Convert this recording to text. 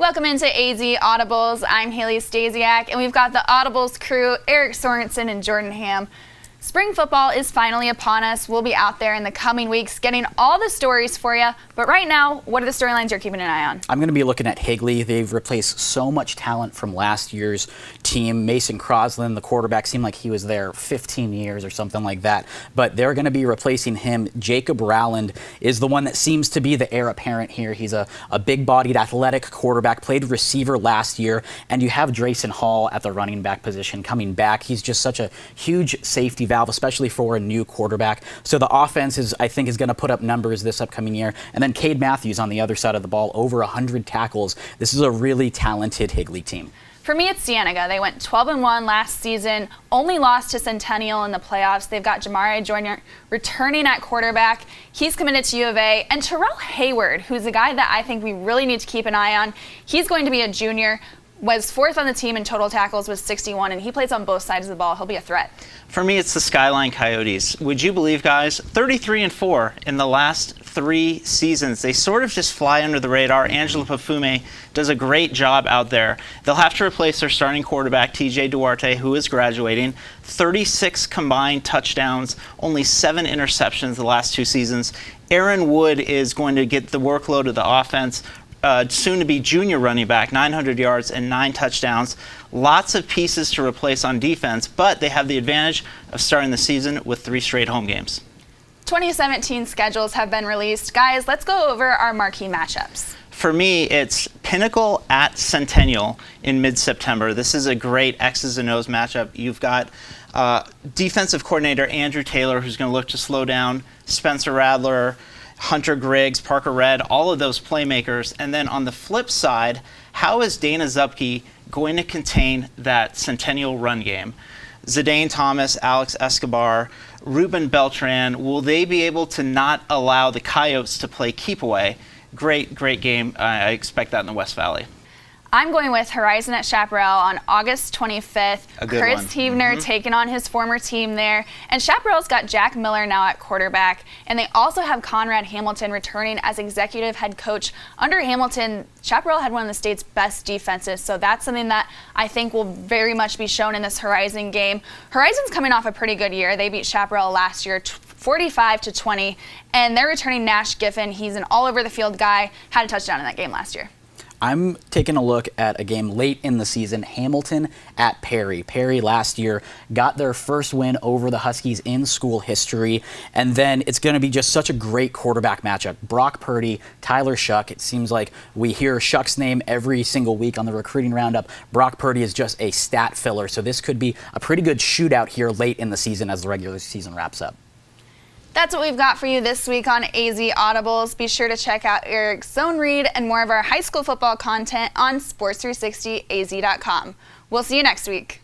Welcome into AZ Audibles. I'm Haley Stasiak, and we've got the Audibles crew, Eric Sorensen and Jordan Ham. Spring football is finally upon us. We'll be out there in the coming weeks getting all the stories for you. But right now, what are the storylines you're keeping an eye on? I'm going to be looking at Higley. They've replaced so much talent from last year's team. Mason Crosland, the quarterback, seemed like he was there 15 years or something like that. But they're going to be replacing him. Jacob Rowland is the one that seems to be the heir apparent here. He's a big-bodied, athletic quarterback, played receiver last year. And you have Drayson Hall at the running back position coming back. He's just such a huge safety valve, especially for a new quarterback. So the offense I think is going to put up numbers this upcoming year. And then Cade Matthews on the other side of the ball, over 100 tackles. This is a really talented Higley team. For me, it's Cienega. They went 12-1 last season, only lost to Centennial in the playoffs. They've got Jamari Joyner returning at quarterback. He's committed to U of A. And Terrell Hayward, who's a guy that I think we really need to keep an eye on. He's going to be a junior, was fourth on the team in total tackles with 61, and he plays on both sides of the ball. He'll be a threat. For me, it's the Skyline Coyotes. Would you believe, guys, 33-4 in the last 3 seasons. They sort of just fly under the radar. Angela Pafume does a great job out there. They'll have to replace their starting quarterback, TJ Duarte, who is graduating. 36 combined touchdowns, only 7 interceptions the last 2 seasons. Aaron Wood is going to get the workload of the offense. Soon to be junior running back, 900 yards and 9 touchdowns. Lots of pieces to replace on defense, but they have the advantage of starting the season with 3 straight home games. 2017 schedules have been released. Guys, let's go over our marquee matchups. For me, it's Pinnacle at Centennial in mid-September. This is a great X's and O's matchup. You've got defensive coordinator Andrew Taylor, who's going to look to slow down Spencer Radler, Hunter Griggs, Parker Red, all of those playmakers. And then on the flip side, how is Dana Zupke going to contain that Centennial run game? Zidane Thomas, Alex Escobar, Ruben Beltran, will they be able to not allow the Coyotes to play keep away? Great game. I expect that in the West Valley. I'm going with Horizon at Chaparral on August 25th. Chris Heavner taking on his former team there. And Chaparral's got Jack Miller now at quarterback. And they also have Conrad Hamilton returning as executive head coach. Under Hamilton, Chaparral had one of the state's best defenses. So that's something that I think will very much be shown in this Horizon game. Horizon's coming off a pretty good year. They beat Chaparral last year 45-20. And they're returning Nash Giffen. He's an all-over-the-field guy. Had a touchdown in that game last year. I'm taking a look at a game late in the season, Hamilton at Perry. Perry last year got their first win over the Huskies in school history, and then it's going to be just such a great quarterback matchup. Brock Purdy, Tyler Shuck. It seems like we hear Shuck's name every single week on the recruiting roundup. Brock Purdy is just a stat filler, so this could be a pretty good shootout here late in the season as the regular season wraps up. That's what we've got for you this week on AZ Audibles. Be sure to check out Eric's zone read and more of our high school football content on sports360az.com. We'll see you next week.